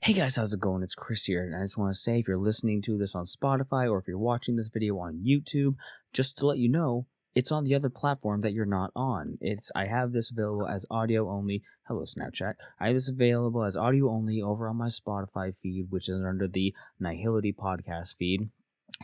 Hey guys, how's it going? It's Chris here, and I just want to say if you're listening to this on Spotify or if you're watching this video on YouTube, just to let you know, it's on the other platform that you're not on. I have this available as audio only. Hello Snapchat. I have this available as audio only over on my Spotify feed, which is under the Nihility podcast feed.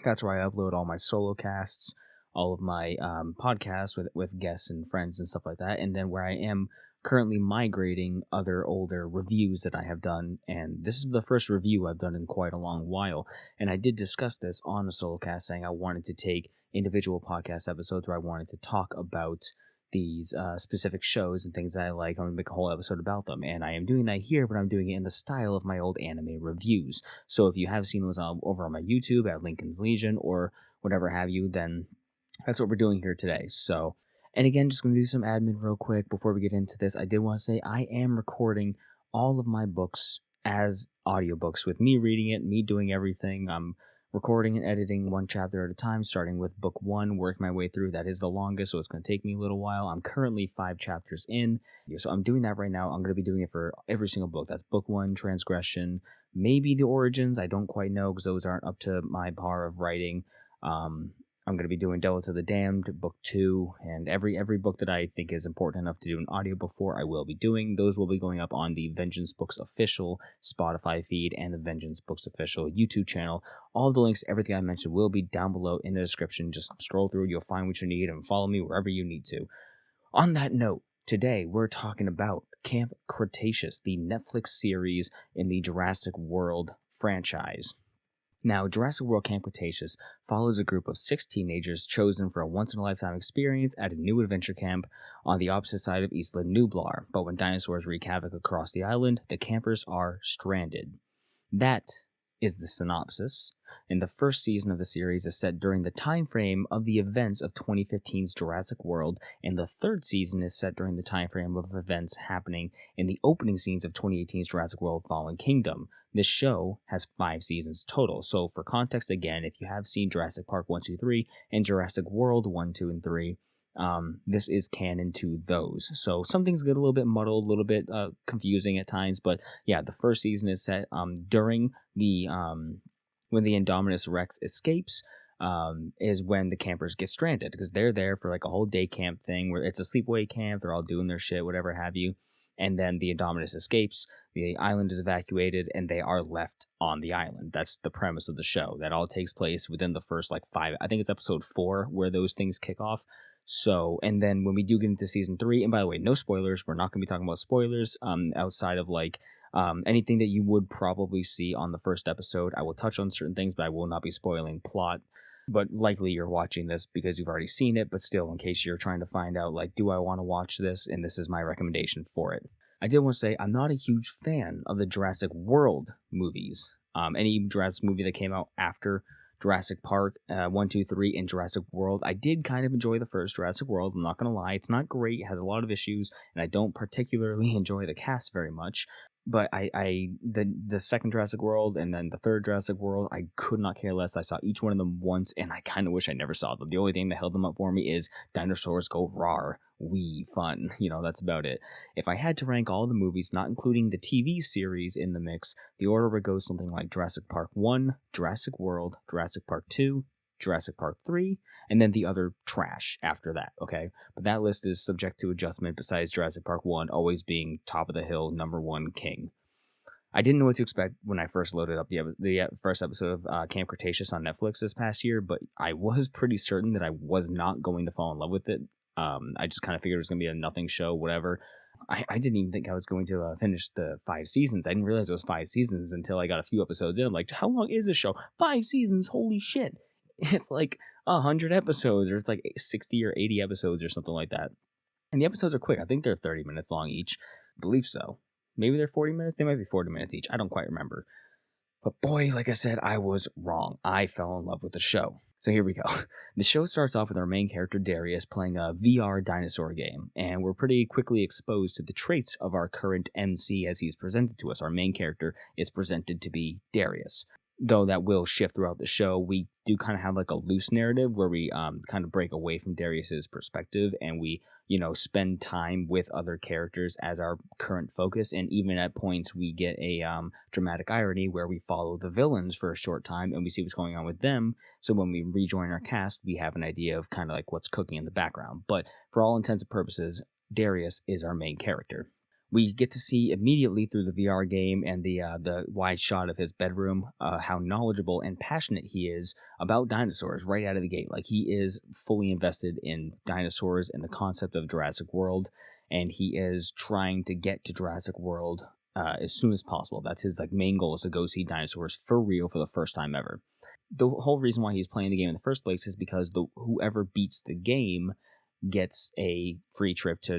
That's where I upload all my solo casts, all of my podcasts with guests and friends and stuff like that, and then where I am currently migrating other older reviews that I have done, and this is the first review I've done in quite a long while, and I did discuss this on a solo cast, saying I wanted to take individual podcast episodes where I wanted to talk about these specific shows and things that I like. I'm going to make a whole episode about them, and I am doing that here, but I'm doing it in the style of my old anime reviews. So if you have seen those over on my YouTube at Linkins Legion or whatever have you, then that's what we're doing here today. So, and again, just going to do some admin real quick before we get into this. I did want to say I am recording all of my books as audiobooks with me reading it, me doing everything. I'm recording and editing one chapter at a time, starting with book 1, working my way through. That is the longest, so it's going to take me a little while. I'm currently 5 chapters in, so I'm doing that right now. I'm going to be doing it for every single book. That's book 1, Transgression, maybe the Origins. I don't quite know because those aren't up to my par of writing. I'm going to be doing Delta to the Damned, book 2, and every book that I think is important enough to do an audio before I will be doing. Those will be going up on the Vengeance Books official Spotify feed and the Vengeance Books official YouTube channel. All the links to everything I mentioned will be down below in the description. Just scroll through, you'll find what you need, and follow me wherever you need to. On that note, today we're talking about Camp Cretaceous, the Netflix series in the Jurassic World franchise. Now, Jurassic World Camp Cretaceous follows a group of 6 teenagers chosen for a once-in-a-lifetime experience at a new adventure camp on the opposite side of Isla Nublar. But when dinosaurs wreak havoc across the island, the campers are stranded. That is the synopsis. And the first season of the series is set during the time frame of the events of 2015's Jurassic World, and the third season is set during the time frame of events happening in the opening scenes of 2018's Jurassic World Fallen Kingdom. This show has 5 seasons total. So for context, again, if you have seen Jurassic Park 1, 2, 3 and Jurassic World 1, 2, and 3, this is canon to those. So some things get a little bit muddled, a little bit confusing at times, but yeah, the first season is set during the when the Indominus Rex escapes, is when the campers get stranded, because they're there for like a whole day camp thing where it's a sleepaway camp, they're all doing their shit, whatever have you, and then the Indominus escapes, the island is evacuated, and they are left on the island. That's the premise of the show. That all takes place within the first 5, I think it's episode 4 where those things kick off. So, and then when we do get into season 3, and by the way, no spoilers, we're not going to be talking about spoilers outside of anything that you would probably see on the first episode. I will touch on certain things, but I will not be spoiling plot. But likely you're watching this because you've already seen it, but still, in case you're trying to find out, do I want to watch this? And this is my recommendation for it. I did want to say, I'm not a huge fan of the Jurassic World movies. Any Jurassic movie that came out after Jurassic Park 1, 2, 3, and Jurassic World. I did kind of enjoy the first Jurassic World, I'm not going to lie. It's not great, it has a lot of issues, and I don't particularly enjoy the cast very much. But the second Jurassic World and then the third Jurassic World, I could not care less. I saw each one of them once, and I kind of wish I never saw them. The only thing that held them up for me is dinosaurs go rawr, wee, fun. That's about it. If I had to rank all the movies, not including the TV series in the mix, the order would go something like Jurassic Park 1, Jurassic World, Jurassic Park 2, Jurassic Park 3, and then the other trash after that, okay? But that list is subject to adjustment, besides Jurassic Park 1 always being top of the hill, number 1 king. I didn't know what to expect when I first loaded up the first episode of Camp Cretaceous on Netflix this past year, but I was pretty certain that I was not going to fall in love with it. I just kind of figured it was going to be a nothing show, whatever. I didn't even think I was going to finish the 5 seasons. I didn't realize it was 5 seasons until I got a few episodes in. I'm like, how long is this show? 5 seasons, holy shit. It's 100 episodes, or it's 60 or 80 episodes or something like that. And the episodes are quick. I think they're 30 minutes long each. I believe so. Maybe they're 40 minutes. They might be 40 minutes each. I don't quite remember. But boy, like I said, I was wrong. I fell in love with the show. So here we go. The show starts off with our main character, Darius, playing a VR dinosaur game. And we're pretty quickly exposed to the traits of our current MC as he's presented to us. Our main character is presented to be Darius. Though that will shift throughout the show, we do kind of have a loose narrative where we kind of break away from Darius's perspective, and we spend time with other characters as our current focus. And even at points we get a dramatic irony where we follow the villains for a short time and we see what's going on with them. So when we rejoin our cast, we have an idea of kind of like what's cooking in the background. But for all intents and purposes, Darius is our main character. We get to see immediately through the VR game and the wide shot of his bedroom how knowledgeable and passionate he is about dinosaurs right out of the gate. Like, he is fully invested in dinosaurs and the concept of Jurassic World, and he is trying to get to Jurassic World as soon as possible. That's his main goal, is to go see dinosaurs for real for the first time ever. The whole reason why he's playing the game in the first place is because whoever beats the game gets a free trip to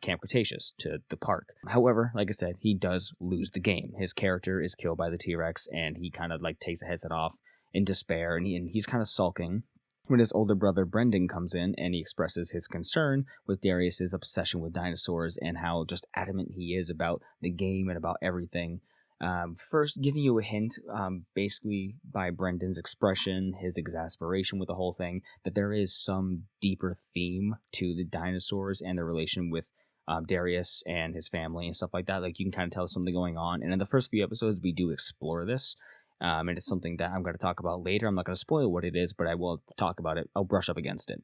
Camp Cretaceous, to the park. However, like I said, he does lose the game. His character is killed by the T-Rex, and he kind of takes a headset off in despair, and he's kind of sulking when his older brother Brendan comes in, and he expresses his concern with Darius's obsession with dinosaurs and how just adamant he is about the game and about everything. First giving you a hint, basically by Brendan's expression, his exasperation with the whole thing, that there is some deeper theme to the dinosaurs and their relation with Darius and his family and stuff like that. You can kind of tell there's something going on. And in the first few episodes, we do explore this. And it's something that I'm going to talk about later. I'm not going to spoil what it is, but I will talk about it. I'll brush up against it.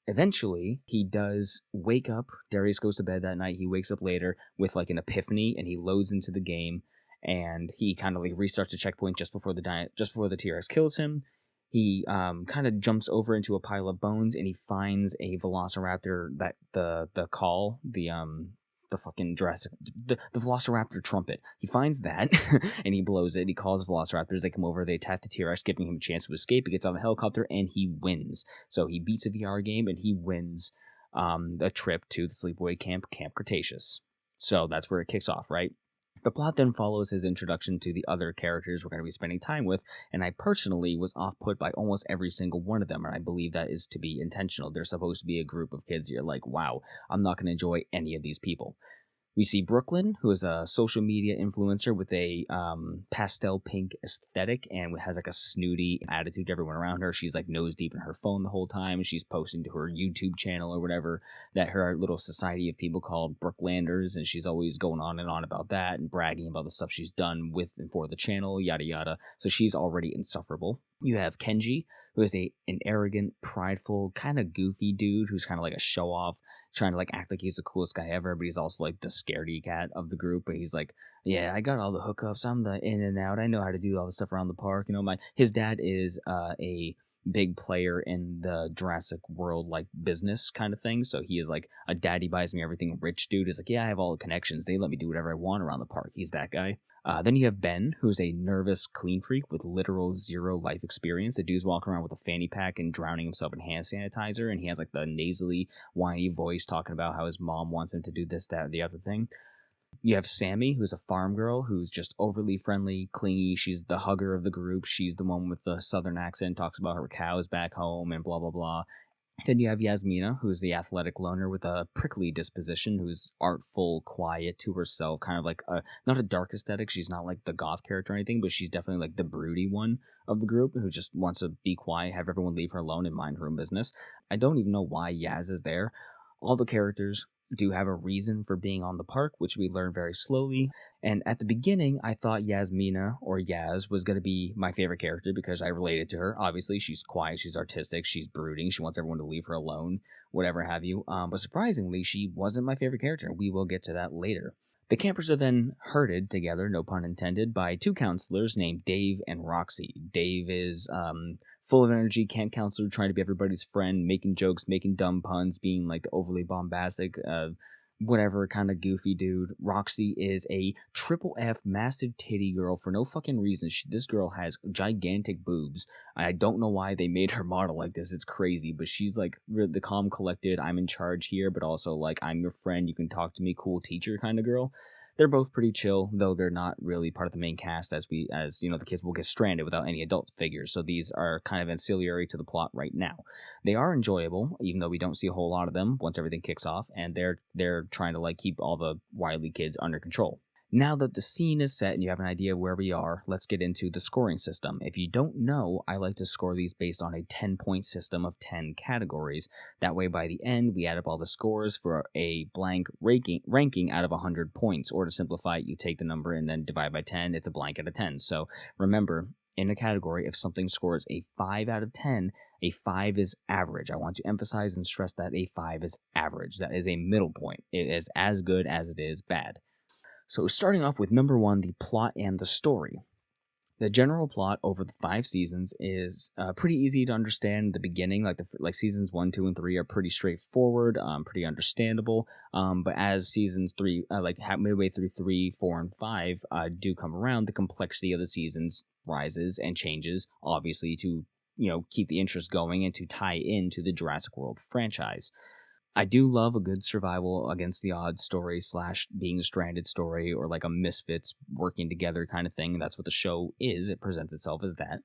Eventually, he does wake up. Darius goes to bed that night. He wakes up later with an epiphany, and he loads into the game. And he kind of restarts the checkpoint just before the T-Rex kills him. He kind of jumps over into a pile of bones, and he finds a Velociraptor that the fucking Jurassic, the Velociraptor trumpet. He finds that and he blows it. He calls Velociraptors. They come over. They attack the T-Rex, giving him a chance to escape. He gets on the helicopter and he wins. So he beats a VR game and he wins a trip to the sleepaway camp, Camp Cretaceous. So that's where it kicks off, right? The plot then follows his introduction to the other characters we're going to be spending time with, and I personally was off-put by almost every single one of them, and I believe that is to be intentional. They're supposed to be a group of kids you're like, wow, I'm not going to enjoy any of these people. We see Brooklyn, who is a social media influencer with a pastel pink aesthetic and has a snooty attitude to everyone around her. She's nose deep in her phone the whole time. She's posting to her YouTube channel or whatever that her little society of people called Brooklanders, and she's always going on and on about that and bragging about the stuff she's done with and for the channel, yada yada. So she's already insufferable. You have Kenji, who is an arrogant, prideful, kind of goofy dude who's kind of a show-off, trying to act like he's the coolest guy ever, but he's also the scaredy cat of the group. But he's yeah, I got all the hookups. I'm the in and out. I know how to do all the stuff around the park. His dad is a big player in the Jurassic World business kind of thing. So he is a daddy buys me everything rich dude. Is yeah, I have all the connections. They let me do whatever I want around the park. He's that guy. Then you have Ben, who's a nervous clean freak with literal zero life experience. The dude's walking around with a fanny pack and drowning himself in hand sanitizer, and he has the nasally, whiny voice talking about how his mom wants him to do this, that, or the other thing. You have Sammy, who's a farm girl who's just overly friendly, clingy. She's the hugger of the group. She's the one with the southern accent, talks about her cows back home and blah, blah, blah. Then you have Yasmina, who's the athletic loner with a prickly disposition, who's artful, quiet to herself, kind of not a dark aesthetic. She's not the goth character or anything, but she's definitely the broody one of the group who just wants to be quiet, have everyone leave her alone and mind her own business. I don't even know why Yaz is there. All the characters do have a reason for being on the park, which we learn very slowly. And at the beginning, I thought Yasmina, or Yaz, was going to be my favorite character because I related to her. Obviously, she's quiet, she's artistic, she's brooding, she wants everyone to leave her alone, whatever have you. But surprisingly, she wasn't my favorite character. We will get to that later. The campers are then herded together, no pun intended, by two counselors named Dave and Roxy. Dave is full of energy, camp counselor, trying to be everybody's friend, making jokes, making dumb puns, being the overly bombastic, whatever kind of goofy dude. Roxy is a triple F massive titty girl for no fucking reason. This girl has gigantic boobs. I don't know why they made her model like this. It's crazy, but she's the calm, collected, I'm in charge here, but also I'm your friend, you can talk to me, cool teacher kind of girl. They're both pretty chill, though they're not really part of the main cast, as the kids will get stranded without any adult figures, so these are kind of ancillary to the plot right now. They are enjoyable, even though we don't see a whole lot of them once everything kicks off, and they're trying to keep all the wily kids under control. Now that the scene is set and you have an idea of where we are, let's get into the scoring system. If you don't know, I like to score these based on a 10-point system of 10 categories. That way, by the end, we add up all the scores for a blank ranking out of 100 points. Or to simplify it, you take the number and then divide by 10, it's a blank out of 10. So remember, in a category, if something scores a 5 out of 10, a 5 is average. I want to emphasize and stress that a 5 is average. That is a middle point. It is as good as it is bad. So starting off with number 1, the plot and the story. The general plot over the 5 seasons is pretty easy to understand. The beginning, like seasons 1, 2, and 3 are pretty straightforward, pretty understandable. But as seasons 3, midway through 3, 4, and 5 do come around, the complexity of the seasons rises and changes, obviously to keep the interest going and to tie into the Jurassic World franchise. I do love a good survival against the odds story / being stranded story, or like a misfits working together kind of thing. That's what the show is. It presents itself as that.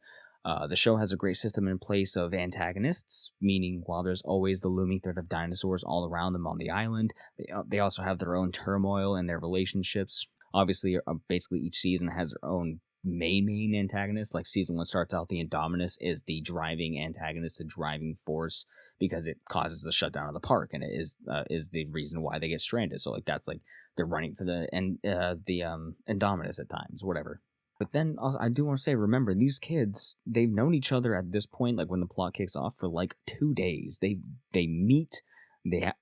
The show has a great system in place of antagonists, meaning while there's always the looming threat of dinosaurs all around them on the island, they also have their own turmoil in their relationships. Obviously, basically each season has their own main antagonist. Like season 1 starts out, the Indominus is the driving antagonist, the driving force, because it causes the shutdown of the park, and it is the reason why they get stranded. So that's they're running for the Indominus at times, whatever. But then also, I do want to say, remember, these kids, they've known each other at this point, like when the plot kicks off, for 2 days. They meet.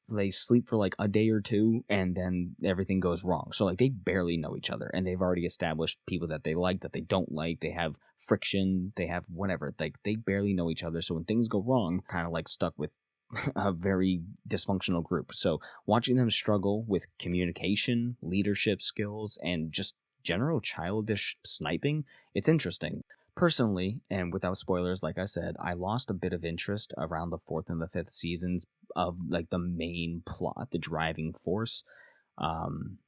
They sleep for a day or two, and then everything goes wrong. So they barely know each other, and they've already established people that they like, that they don't like. They have friction, they have whatever. They barely know each other. So when things go wrong, kind of stuck with a very dysfunctional group. So watching them struggle with communication, leadership skills, and just general childish sniping, it's interesting. Personally, and without spoilers, like I said, I lost a bit of interest around the 4th and the 5th seasons of the main plot, the driving force,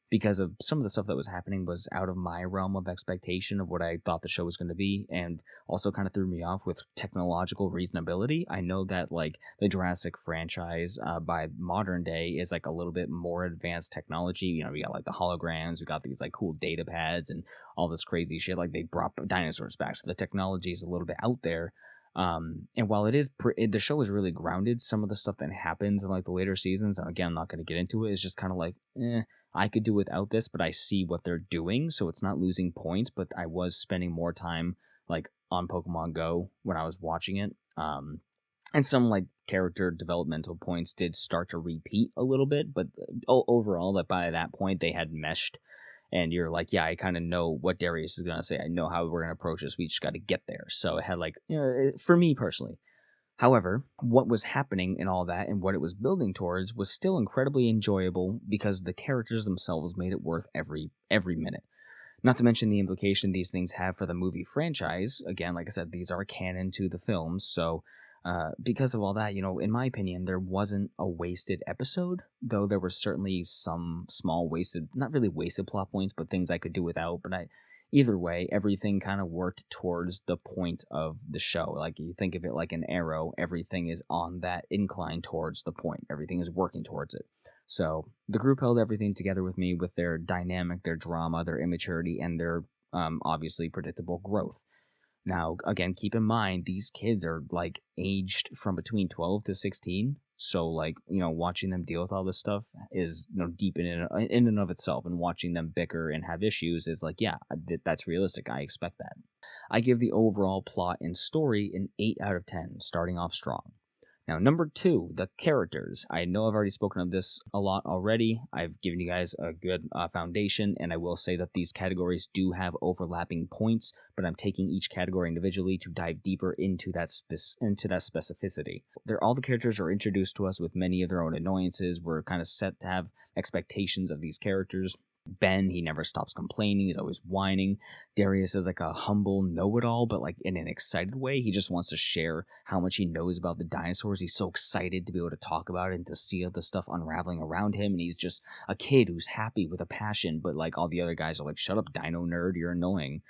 because of some of the stuff that was happening was out of my realm of expectation of what I thought the show was going to be, and also kind of threw me off with technological reasonability. I know that the Jurassic franchise by modern day is a little bit more advanced technology. We got the holograms, we got these cool data pads and all this crazy shit. They brought dinosaurs back, so the technology is a little bit out there. And while it is the show is really grounded, some of the stuff that happens in the later seasons, and again, I'm not going to get into it, is just kind of I could do without this, but I see what they're doing, so it's not losing points. But I was spending more time on Pokemon Go when I was watching it, and some character developmental points did start to repeat a little bit, but overall, that by that point they had meshed. And you're yeah, I kind of know what Darius is going to say. I know how we're going to approach this. We just got to get there. So it had for me personally. However, what was happening in all that and what it was building towards was still incredibly enjoyable because the characters themselves made it worth every minute. Not to mention the implication these things have for the movie franchise. Again, like I said, these are canon to the films. So because of all that, in my opinion, there wasn't a wasted episode, though there were certainly some small not really wasted plot points, but things I could do without. But either way, everything kind of worked towards the point of the show. You think of it like an arrow, everything is on that incline towards the point. Everything is working towards it. So the group held everything together with me with their dynamic, their drama, their immaturity, and their obviously predictable growth. Now, again, keep in mind, these kids are aged from between 12 to 16. So watching them deal with all this stuff is deep in and of itself, and watching them bicker and have issues is yeah, that's realistic. I expect that. I give the overall plot and story an 8 out of 10, starting off strong. Now, number 2, the characters. I know I've already spoken of this a lot already. I've given you guys a good foundation, and I will say that these categories do have overlapping points, but I'm taking each category individually to dive deeper into that specificity. All the characters are introduced to us with many of their own annoyances. We're kind of set to have expectations of these characters. Ben, he never stops complaining. He's always whining. Darius is a humble know-it-all, but in an excited way. He just wants to share how much he knows about the dinosaurs. He's so excited to be able to talk about it and to see the stuff unraveling around him. And he's just a kid who's happy with a passion, but all the other guys are shut up, dino nerd, you're annoying.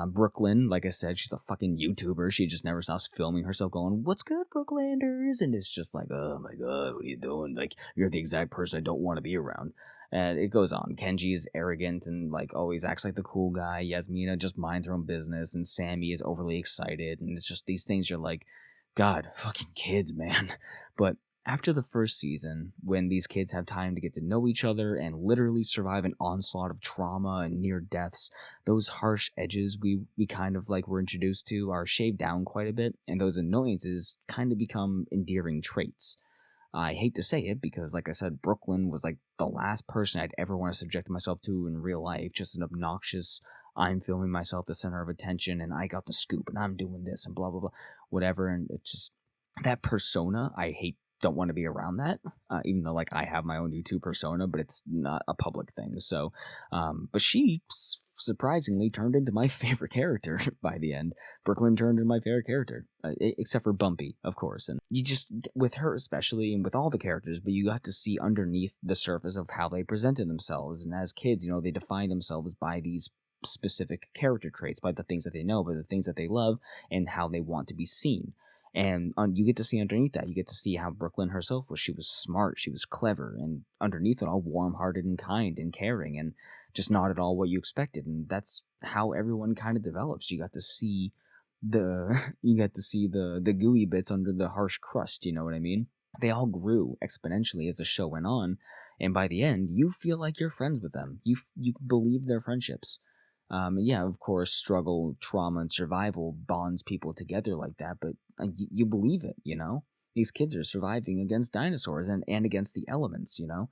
Brooklyn, like I said, she's a fucking YouTuber. She just never stops filming herself going, "What's good, Brooklanders?" And it's just oh my god, what are you doing? You're the exact person I don't want to be around. And it goes on. Kenji is arrogant and like always acts like the cool guy. Yasmina just minds her own business, and Sammy is overly excited. And it's just these things you're like, God, fucking kids, man. But after the first season, when these kids have time to get to know each other and literally survive an onslaught of trauma and near deaths, those harsh edges we kind of like were introduced to are shaved down quite a bit, and those annoyances kind of become endearing traits. I hate to say it because, like I said, Brooklyn was like the last person I'd ever want to subject myself to in real life. Just an obnoxious, I'm filming myself the center of attention and I got the scoop and I'm doing this and blah, blah, blah, whatever. And it's just that persona, I hate, don't want to be around that, even though like I have my own YouTube persona, but it's not a public thing. So, but she surprisingly turned into my favorite character by the end. Brooklyn turned into my favorite character, except for Bumpy, of course. And you just, with her especially, and with all the characters, but you got to see underneath the surface of how they presented themselves. And as kids, you know, they define themselves by these specific character traits, by the things that they know, by the things that they love, and how they want to be seen. And you get to see underneath that, you get to see how Brooklyn herself was. She was smart, she was clever, and underneath it all, warm-hearted and kind and caring, and just not at all what you expected. And that's how everyone kind of develops. You got to see the gooey bits under the harsh crust. You know what I mean? They all grew exponentially as the show went on, and by the end, you feel like you're friends with them. You believe their friendships. Yeah, of course, struggle, trauma, and survival bonds people together like that, but you believe it, you know? These kids are surviving against dinosaurs and against the elements, you know?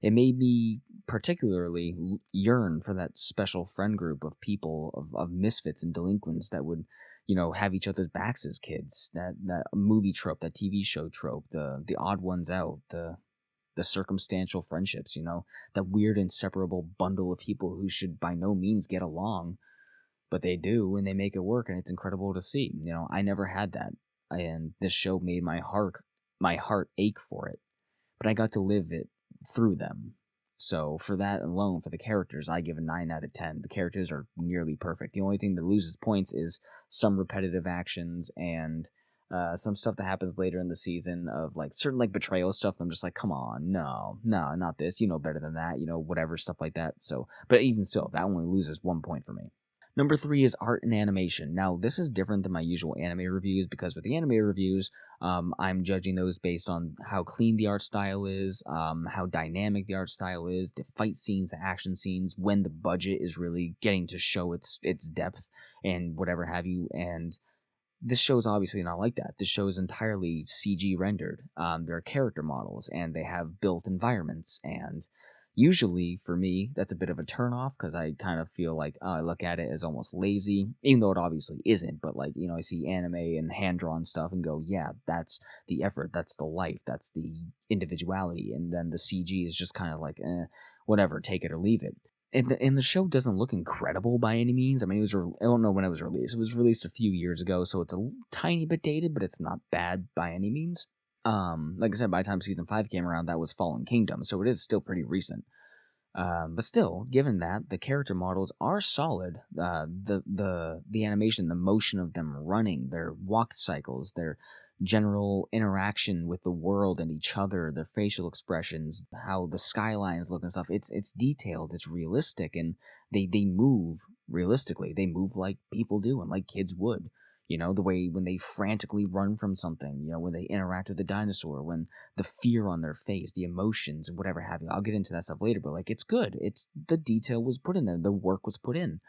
It made me particularly yearn for that special friend group of people, of misfits and delinquents that would, you know, have each other's backs as kids. That movie trope, that TV show trope, the odd ones out, the circumstantial friendships, you know, that weird inseparable bundle of people who should by no means get along, but they do, and they make it work, and it's incredible to see. You know, I never had that, and this show made my heart ache for it, but I got to live it through them. So for that alone, for the characters, I give a 9 out of 10. The characters are nearly perfect. The only thing that loses points is some repetitive actions and some stuff that happens later in the season of like certain like betrayal stuff. I'm just like, come on, no, not this. You know better than that. You know, whatever, stuff like that. So, but even still, that only loses 1 point for me. Number 3 is art and animation. Now, this is different than my usual anime reviews because with the anime reviews, I'm judging those based on how clean the art style is, how dynamic the art style is, the fight scenes, the action scenes, when the budget is really getting to show its depth and whatever have you. And this show is obviously not like that. This show is entirely CG rendered. There are character models, and they have built environments, and usually, for me, that's a bit of a turnoff, because I kind of feel like I look at it as almost lazy, even though it obviously isn't, but like, you know, I see anime and hand-drawn stuff and go, yeah, that's the effort, that's the life, that's the individuality, and then the CG is just kind of like, whatever, take it or leave it. And the show doesn't look incredible by any means. I mean, I don't know when it was released. It was released a few years ago, so it's a tiny bit dated, but it's not bad by any means. Like I said, by the time season 5 came around, that was Fallen Kingdom, so it is still pretty recent. But still, given that, the character models are solid. The animation, the motion of them running, their walk cycles, their general interaction with the world and each other, their facial expressions, how the skylines look and stuff, it's detailed, it's realistic, and they move realistically. They move like people do and like kids would. You know, the way when they frantically run from something, you know, when they interact with the dinosaur, when the fear on their face, the emotions, and whatever have you. I'll get into that stuff later, but like, it's good. It's, the detail was put in there, the work was put in,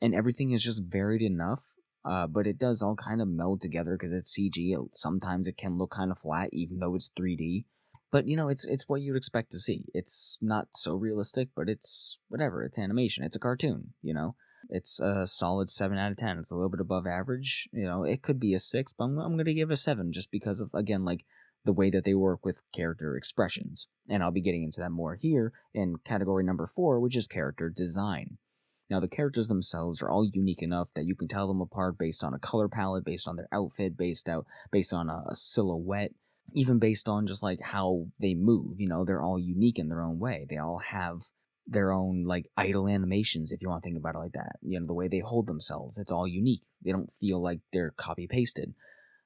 and everything is just varied enough. But it does all kind of meld together because it's CG. Sometimes it can look kind of flat, even though it's 3D. But, you know, it's what you'd expect to see. It's not so realistic, but it's whatever. It's animation. It's a cartoon, you know? It's a solid 7 out of 10. It's a little bit above average. You know, it could be a 6, but I'm going to give it a 7 just because of, again, like, the way that they work with character expressions. And I'll be getting into that more here in category number 4, which is character design. Now, the characters themselves are all unique enough that you can tell them apart based on a color palette, based on their outfit, based on a silhouette, even based on just, like, how they move. You know, they're all unique in their own way. They all have their own, like, idle animations, if you want to think about it like that. You know, the way they hold themselves, it's all unique. They don't feel like they're copy-pasted.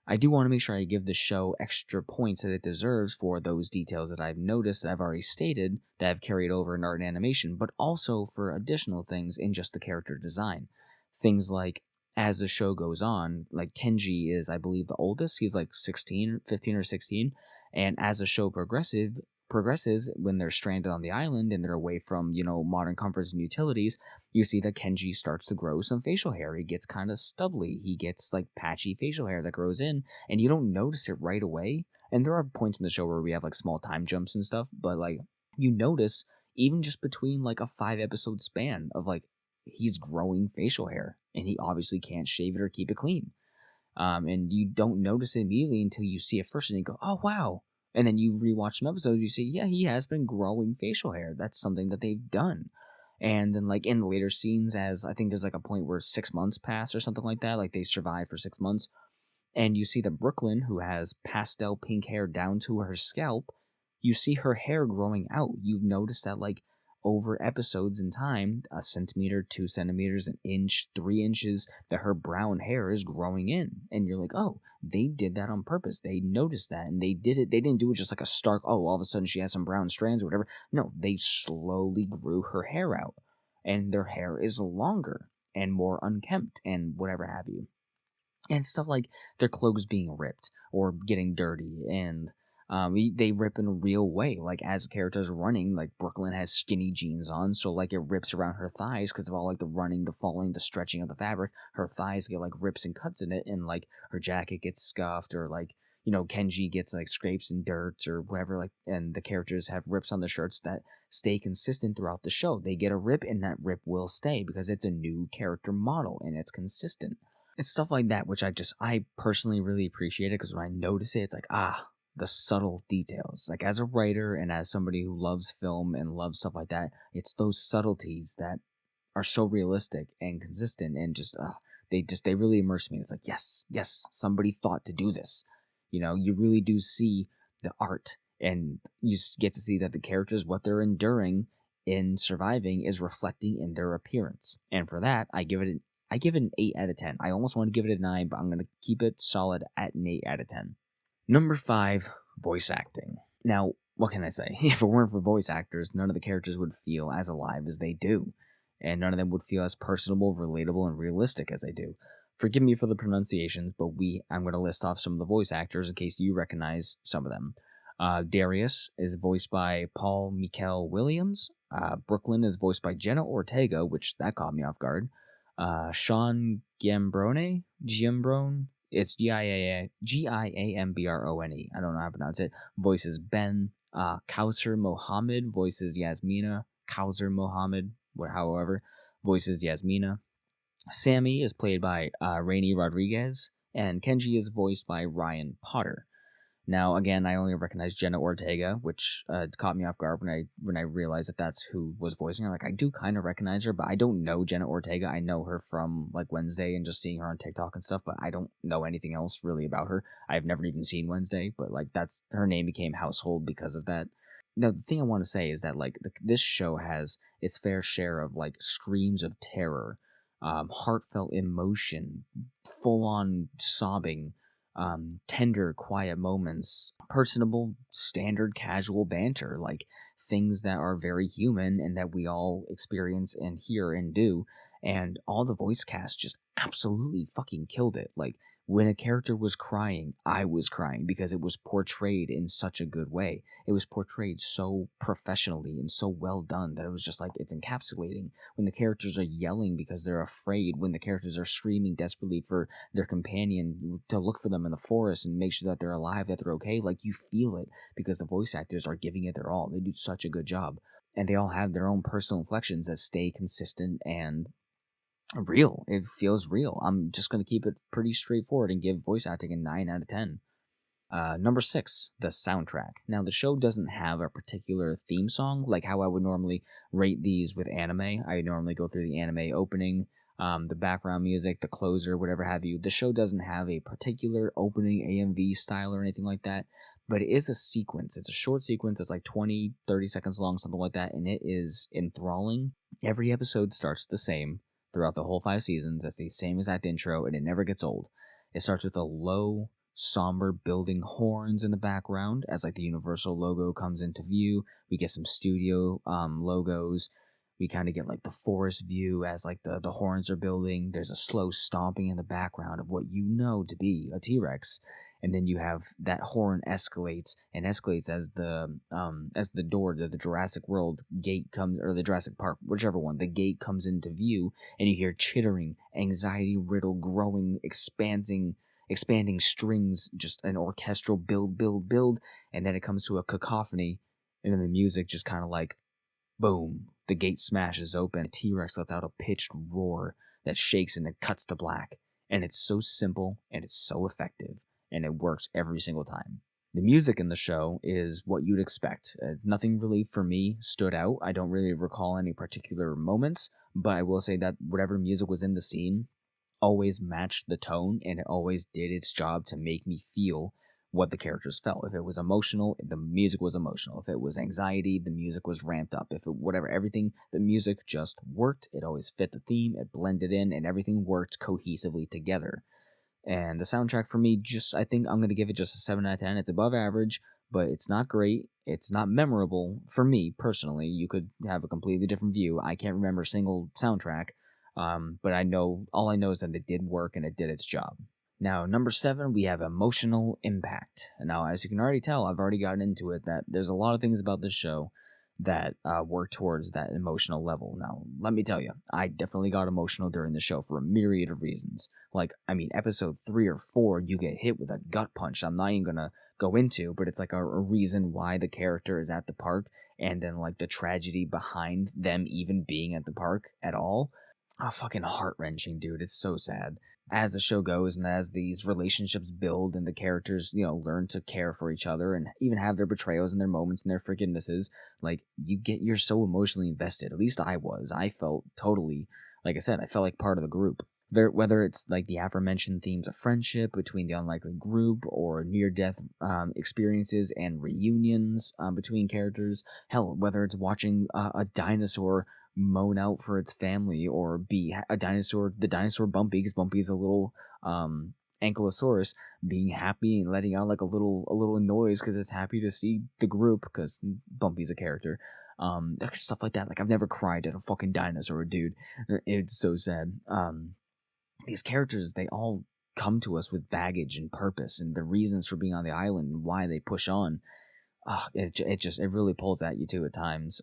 I do want to make sure I give the show extra points that it deserves for those details that I've noticed that I've already stated that have carried over in art and animation, but also for additional things in just the character design. Things like, as the show goes on, like Kenji is, I believe, the oldest. He's like 16, 15 or 16. And as the show progresses, when they're stranded on the island and they're away from, modern comforts and utilities, you see that Kenji starts to grow some facial hair. He gets kind of stubbly. He gets like patchy facial hair that grows in, and you don't notice it right away. And there are points in the show where we have like small time jumps and stuff, but like you notice even just between like a 5-episode span of like he's growing facial hair, and he obviously can't shave it or keep it clean. And you don't notice it immediately until you see it first, and you go, "Oh wow." And then you rewatch some episodes, you see, yeah, he has been growing facial hair. That's something that they've done. And then, like, in the later scenes, as I think there's, like, a point where 6 months pass or something like that, like, they survive for 6 months, and you see that Brooklyn, who has pastel pink hair down to her scalp, you see her hair growing out. You've noticed that, like, over episodes in time, 1 centimeter, 2 centimeters, 1 inch, 3 inches, that her brown hair is growing in. And you're like, oh, they did that on purpose. They noticed that, and they did it. They didn't do it just like a stark, oh, all of a sudden she has some brown strands or whatever. No, they slowly grew her hair out, and their hair is longer and more unkempt and whatever have you. And stuff like their clothes being ripped or getting dirty, and they rip in a real way. Like, as the character's running, like, Brooklyn has skinny jeans on, so, like, it rips around her thighs because of all, like, the running, the falling, the stretching of the fabric. Her thighs get, like, rips and cuts in it, and, like, her jacket gets scuffed, or, like, Kenji gets, like, scrapes and dirt or whatever, like, and the characters have rips on the shirts that stay consistent throughout the show. They get a rip, and that rip will stay because it's a new character model, and it's consistent. It's stuff like that, which I personally really appreciate it, because when I notice it, it's like, the subtle details. Like, as a writer and as somebody who loves film and loves stuff like that, it's those subtleties that are so realistic and consistent, and they really immerse me. It's like, yes, somebody thought to do this. You really do see the art, and you get to see that the characters, what they're enduring in surviving, is reflecting in their appearance. And for that, I give it an 8 out of 10. I almost want to give it a 9, but I'm going to keep it solid at an 8 out of 10. Number 5, voice acting. Now, what can I say? If it weren't for voice actors, none of the characters would feel as alive as they do, and none of them would feel as personable, relatable, and realistic as they do. Forgive me for the pronunciations, but I'm going to list off some of the voice actors in case you recognize some of them. Darius is voiced by Paul Michael Williams. Brooklyn is voiced by Jenna Ortega, which that caught me off guard. Sean Giambrone, it's Giambrone. I don't know how to pronounce it. Voices Ben. Kausar Mohammed voices Yasmina. However, voices Yasmina. Sammy is played by Rainy Rodriguez, and Kenji is voiced by Ryan Potter. Now, again, I only recognize Jenna Ortega, which caught me off guard when I realized that that's who was voicing her. Like, I do kind of recognize her, but I don't know Jenna Ortega. I know her from, like, Wednesday and just seeing her on TikTok and stuff, but I don't know anything else really about her. I've never even seen Wednesday, but, like, her name became household because of that. Now, the thing I want to say is that, like, this show has its fair share of, like, screams of terror, heartfelt emotion, full-on sobbing, tender, quiet moments, personable, standard, casual banter, like things that are very human and that we all experience and hear and do. And all the voice cast just absolutely fucking killed it. Like, when a character was crying, I was crying because it was portrayed in such a good way. It was portrayed so professionally and so well done that it was just like, it's encapsulating. When the characters are yelling because they're afraid, when the characters are screaming desperately for their companion to look for them in the forest and make sure that they're alive, that they're okay, like, you feel it because the voice actors are giving it their all. They do such a good job. And they all have their own personal inflections that stay consistent and real. It feels real. I'm just going to keep it pretty straightforward and give voice acting a 9 out of 10. Number 6, the soundtrack. Now, the show doesn't have a particular theme song, like how I would normally rate these with anime. I normally go through the anime opening, the background music, the closer, whatever have you. The show doesn't have a particular opening AMV style or anything like that, but it is a sequence. It's a short sequence that's like 20, 30 seconds long, something like that, and it is enthralling. Every episode starts the same throughout the whole 5 seasons. That's the same exact intro, and it never gets old. It starts with a low somber building horns in the background as like the Universal logo comes into view. We get some studio logos. We kind of get like the forest view as like the horns are building. There's a slow stomping in the background of what you know to be a T-Rex. And then you have that horn escalates as the door to the Jurassic World gate comes, or the Jurassic Park, whichever one, the gate comes into view, and you hear chittering, anxiety-riddled, growing, expanding strings, just an orchestral build, and then it comes to a cacophony, and then the music just kind of like, boom, the gate smashes open, a T-Rex lets out a pitched roar that shakes and then cuts to black, and it's so simple, and it's so effective, and it works every single time. The music in the show is what you'd expect. Nothing really, for me, stood out. I don't really recall any particular moments, but I will say that whatever music was in the scene always matched the tone, and it always did its job to make me feel what the characters felt. If it was emotional, the music was emotional. If it was anxiety, the music was ramped up. If it, whatever, everything, the music just worked. It always fit the theme, it blended in, and everything worked cohesively together. And the soundtrack for me, I think I'm going to give it just a 7 out of 10. It's above average, but it's not great. It's not memorable for me, personally. You could have a completely different view. I can't remember a single soundtrack, but all I know is that it did work and it did its job. Now, number 7, we have emotional impact. Now, as you can already tell, I've already gotten into it, that there's a lot of things about this show that work towards that emotional level. Now, let me tell you, I definitely got emotional during the show for a myriad of reasons. Episode 3 or 4, you get hit with a gut punch I'm not even gonna go into, but it's like a reason why the character is at the park, and then like the tragedy behind them even being at the park at all. Fucking heart-wrenching, dude. It's so sad. As the show goes and as these relationships build and the characters, learn to care for each other and even have their betrayals and their moments and their forgivenesses, you're so emotionally invested. At least I was. I felt totally, like I said, I felt like part of the group. Whether it's like the aforementioned themes of friendship between the unlikely group or near-death experiences and reunions between characters. Hell, whether it's watching a dinosaur moan out for its family, or be the dinosaur Bumpy, because Bumpy's a little ankylosaurus, being happy and letting out like a little noise because it's happy to see the group, because Bumpy's a character. Stuff like that. Like, I've never cried at a fucking dinosaur, dude. It's so sad. These characters, they all come to us with baggage and purpose and the reasons for being on the island and why they push on. It really pulls at you too at times.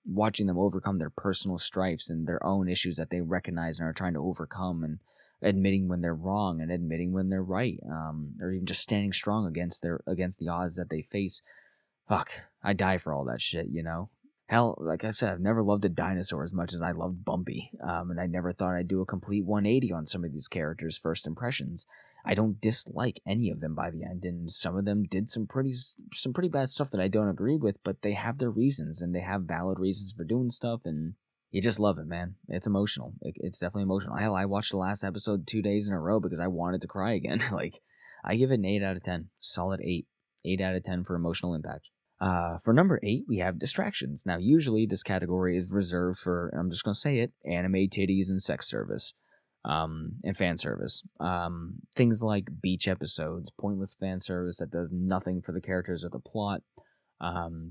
Watching them overcome their personal strifes and their own issues that they recognize and are trying to overcome, and admitting when they're wrong and admitting when they're right, or even just standing strong against the odds that they face. Fuck, I die for all that shit, Hell, like I said, I've never loved a dinosaur as much as I loved Bumpy, and I never thought I'd do a complete 180 on some of these characters' first impressions. I don't dislike any of them by the end, and some of them did some pretty bad stuff that I don't agree with, but they have their reasons, and they have valid reasons for doing stuff, and you just love it, man. It's emotional. It's definitely emotional. Hell, I watched the last episode 2 days in a row because I wanted to cry again. I give it an 8 out of 10. Solid 8. 8 out of 10 for emotional impact. For number 8, we have distractions. Now, usually this category is reserved for, I'm just going to say it, anime titties and sex service. And fan service. Things like beach episodes, pointless fan service that does nothing for the characters or the plot.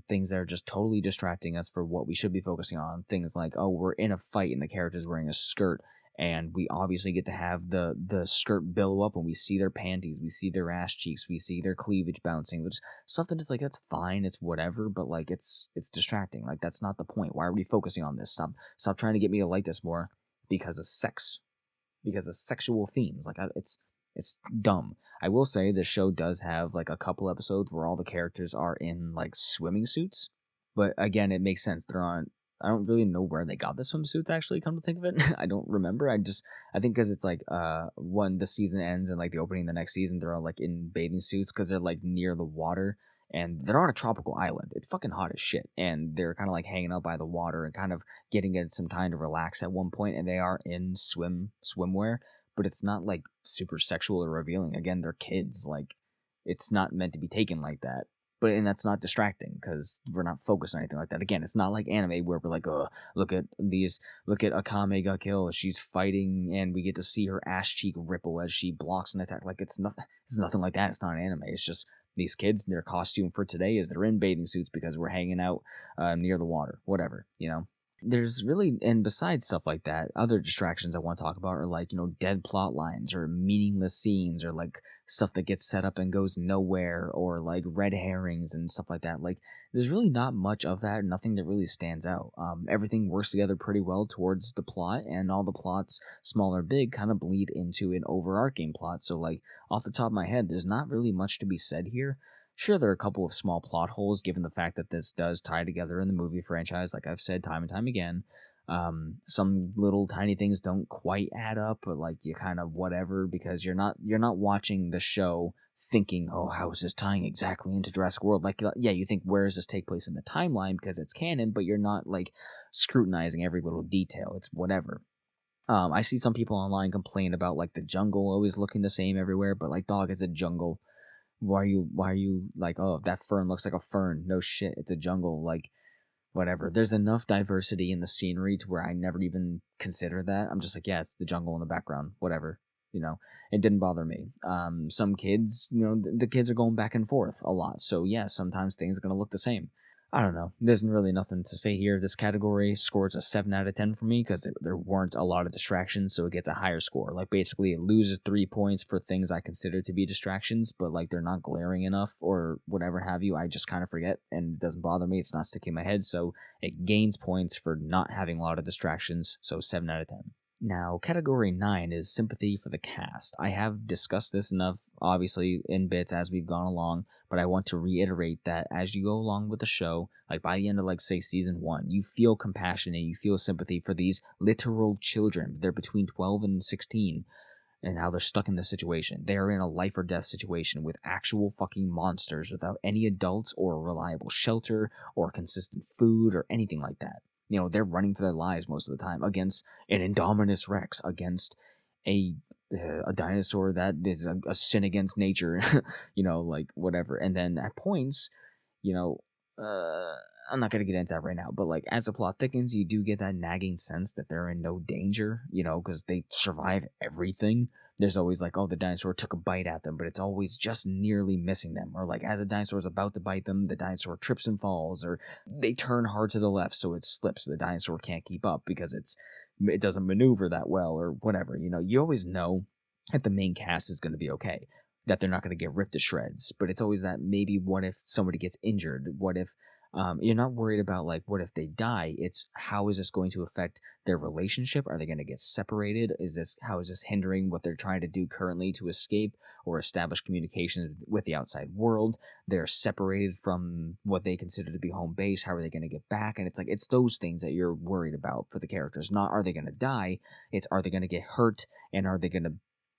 Things that are just totally distracting us for what we should be focusing on. Things like, we're in a fight and the character's wearing a skirt, and we obviously get to have the skirt billow up and we see their panties, we see their ass cheeks, we see their cleavage bouncing, which is stuff that is like, that's fine, it's whatever, but like it's distracting. Like, that's not the point. Why are we focusing on this? Stop trying to get me to like this more because of sex. Because of sexual themes. It's dumb. I will say the show does have like a couple episodes where all the characters are in like swimming suits, but again, it makes sense. I don't really know where they got the swimsuits, actually, come to think of it. I don't remember. I think because it's like when the season ends and like the opening of the next season, they're all like in bathing suits because they're like near the water. And they're on a tropical island. It's fucking hot as shit. And they're kind of like hanging out by the water and kind of getting in some time to relax at one point. And they are in swimwear. But it's not like super sexual or revealing. Again, they're kids. Like, it's not meant to be taken like that. and that's not distracting because we're not focused on anything like that. Again, it's not like anime where we're like, oh, look at Akame ga Kill, she's fighting and we get to see her ass cheek ripple as she blocks an attack. Like it's nothing like that. It's not an anime. It's just these kids, their costume for today is they're in bathing suits because we're hanging out near the water, whatever, There's really, and besides stuff like that, other distractions I want to talk about are like, dead plot lines or meaningless scenes or like stuff that gets set up and goes nowhere or like red herrings and stuff like that. Like, there's really not much of that, nothing that really stands out. Everything works together pretty well towards the plot, and all the plots, small or big, kind of bleed into an overarching plot. So, like, off the top of my head, there's not really much to be said here. Sure, there are a couple of small plot holes, given the fact that this does tie together in the movie franchise, like I've said time and time again. Some little tiny things don't quite add up, but like you kind of whatever, because you're not watching the show thinking, oh, how is this tying exactly into Jurassic World? Like, yeah, you think, where does this take place in the timeline because it's canon, but you're not like scrutinizing every little detail. It's whatever. I see some people online complain about like the jungle always looking the same everywhere, but like, dog, it's a jungle. Why are you like, oh, that fern looks like a fern? No shit, it's a jungle. Like, whatever. There's enough diversity in the scenery to where I never even consider that. I'm just like, yeah, it's the jungle in the background, whatever. It didn't bother me. Some kids, the kids are going back and forth a lot. So yeah, sometimes things are going to look the same. I don't know. There's really nothing to say here. This category scores a 7 out of 10 for me because there weren't a lot of distractions, so it gets a higher score. Like, basically, it loses 3 points for things I consider to be distractions, but, like, they're not glaring enough or whatever have you. I just kind of forget, and it doesn't bother me. It's not sticking in my head, so it gains points for not having a lot of distractions, so 7 out of 10. Now, category 9 is sympathy for the cast. I have discussed this enough, obviously, in bits as we've gone along, but I want to reiterate that as you go along with the show, like by the end of, like, say, season 1, you feel compassion and you feel sympathy for these literal children. They're between 12 and 16, and how they're stuck in this situation. They are in a life or death situation with actual fucking monsters without any adults or reliable shelter or consistent food or anything like that. They're running for their lives most of the time against an Indominus Rex, against a dinosaur that is a sin against nature, like whatever. And then at points, I'm not going to get into that right now, but like as the plot thickens, you do get that nagging sense that they're in no danger, because they survive everything. There's always like, oh, the dinosaur took a bite at them, but it's always just nearly missing them. Or like as the dinosaur's about to bite them, the dinosaur trips and falls, or they turn hard to the left so it slips. The dinosaur can't keep up because it doesn't maneuver that well or whatever. You always know that the main cast is going to be okay, that they're not going to get ripped to shreds. But it's always that maybe what if somebody gets injured? What if you're not worried about like what if they die? It's how is this going to affect their relationship? Are they going to get separated? How is this hindering what they're trying to do currently to escape or establish communication with the outside world? They're separated from what they consider to be home base. How are they going to get back? And it's those things that you're worried about for the characters. Not are they going to die? It's are they going to get hurt, and are they going to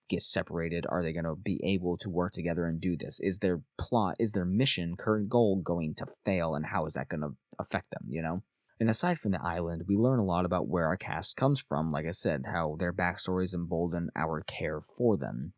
get separated? Are they going to be able to work together and do this? Is their plot, is their mission, current goal going to fail, and how is that going to affect them, And aside from the island, we learn a lot about where our cast comes from. Like I said, how their backstories embolden our care for them,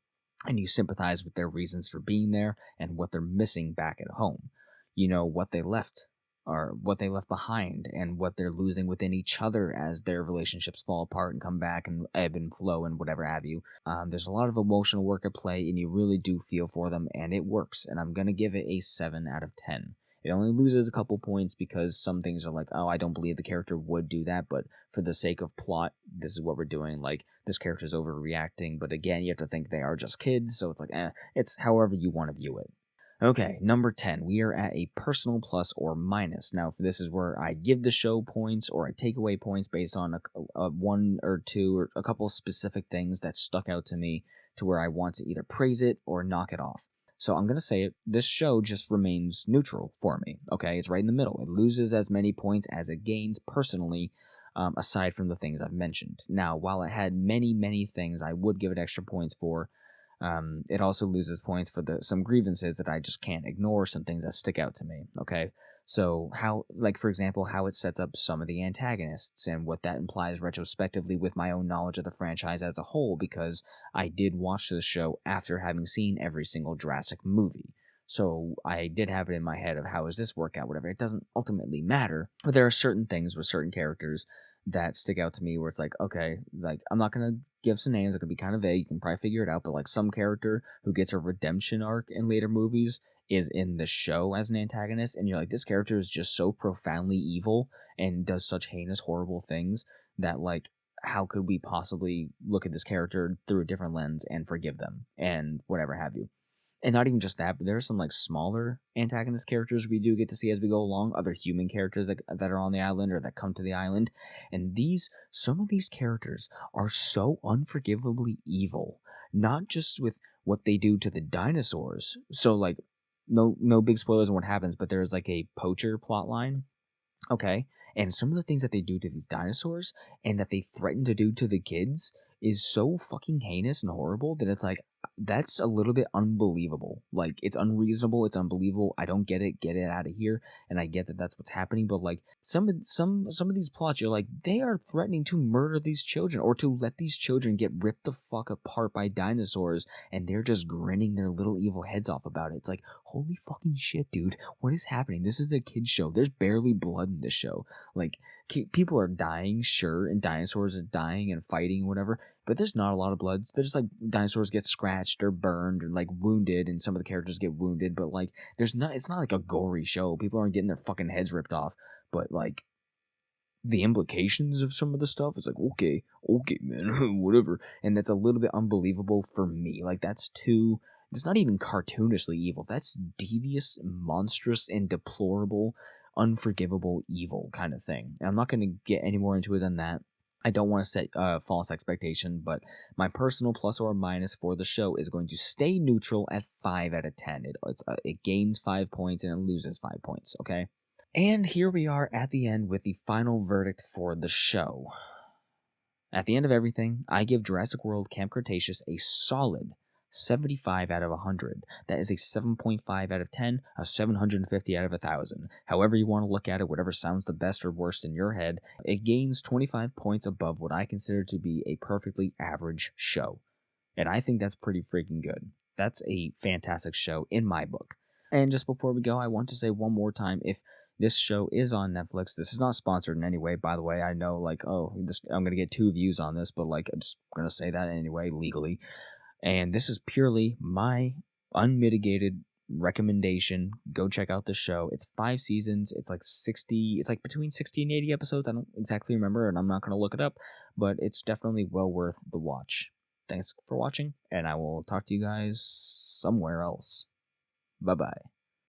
and you sympathize with their reasons for being there and what they're missing back at home. What they left, or what they left behind, and what they're losing within each other as their relationships fall apart and come back and ebb and flow and whatever have you. There's a lot of emotional work at play, and you really do feel for them, and it works, and I'm going to give it a 7 out of 10. It only loses a couple points because some things are like, oh, I don't believe the character would do that, but for the sake of plot, this is what we're doing. Like, this character's overreacting, but again, you have to think they are just kids, so it's like, it's however you want to view it. Okay, number 10, we are at a personal plus or minus. Now, this is where I give the show points or I take away points based on a one or two or a couple specific things that stuck out to me to where I want to either praise it or knock it off. So I'm going to say it, this show just remains neutral for me, okay? It's right in the middle. It loses as many points as it gains personally, aside from the things I've mentioned. Now, while it had many, many things I would give it extra points for, it also loses points for some grievances that I just can't ignore, some things that stick out to me, okay? So for example, how it sets up some of the antagonists and what that implies retrospectively with my own knowledge of the franchise as a whole, because I did watch this show after having seen every single Jurassic movie. So I did have it in my head of how does this work out, whatever. It doesn't ultimately matter, but there are certain things with certain characters that stick out to me where it's like, okay, like I'm not gonna give some names, it could be kind of vague, you can probably figure it out, but like some character who gets a redemption arc in later movies is in the show as an antagonist, and you're like, this character is just so profoundly evil and does such heinous, horrible things that like how could we possibly look at this character through a different lens and forgive them and whatever have you. And not even just that, but there are some like smaller antagonist characters we do get to see as we go along, other human characters that are on the island or that come to the island. And some of these characters are so unforgivably evil, not just with what they do to the dinosaurs. So like, no big spoilers on what happens, but there's like a poacher plot line. Okay. And some of the things that they do to these dinosaurs and that they threaten to do to the kids is so fucking heinous and horrible that it's like, that's a little bit unbelievable. Like, it's unreasonable, it's unbelievable. I don't get it out of here. And I get that that's what's happening, but like some of these plots, you're like, they are threatening to murder these children or to let these children get ripped the fuck apart by dinosaurs, and they're just grinning their little evil heads off about it. It's like, holy fucking shit, dude. What is happening? This is a kid's show. There's barely blood in this show. Like, people are dying, sure, and dinosaurs are dying and fighting, whatever, but there's not a lot of blood. There's like dinosaurs get scratched or burned or like wounded, and some of the characters get wounded, but like it's not like a gory show. People aren't getting their fucking heads ripped off, but like the implications of some of the stuff, it's like, okay, man, whatever. And that's a little bit unbelievable for me. Like, it's not even cartoonishly evil. That's devious, monstrous, and deplorable, unforgivable evil kind of thing. And I'm not going to get any more into it than that. I don't want to set false expectation, but my personal plus or minus for the show is going to stay neutral at 5 out of 10. It gains 5 points and it loses 5 points, okay? And here we are at the end with the final verdict for the show. At the end of everything, I give Jurassic World Camp Cretaceous a solid 75 out of 100. That is a 7.5 out of 10, a 750 out of 1,000. However you want to look at it, whatever sounds the best or worst in your head, it gains 25 points above what I consider to be a perfectly average show. And I think that's pretty freaking good. That's a fantastic show in my book. And just before we go, I want to say one more time, if this show is on Netflix, this is not sponsored in any way, by the way. I know, like, I'm going to get 2 views on this, but, like, I'm just going to say that anyway, legally. And this is purely my unmitigated recommendation. Go check out this show. It's 5 seasons. It's like between 60 and 80 episodes. I don't exactly remember, and I'm not going to look it up, but it's definitely well worth the watch. Thanks for watching, and I will talk to you guys somewhere else. Bye-bye.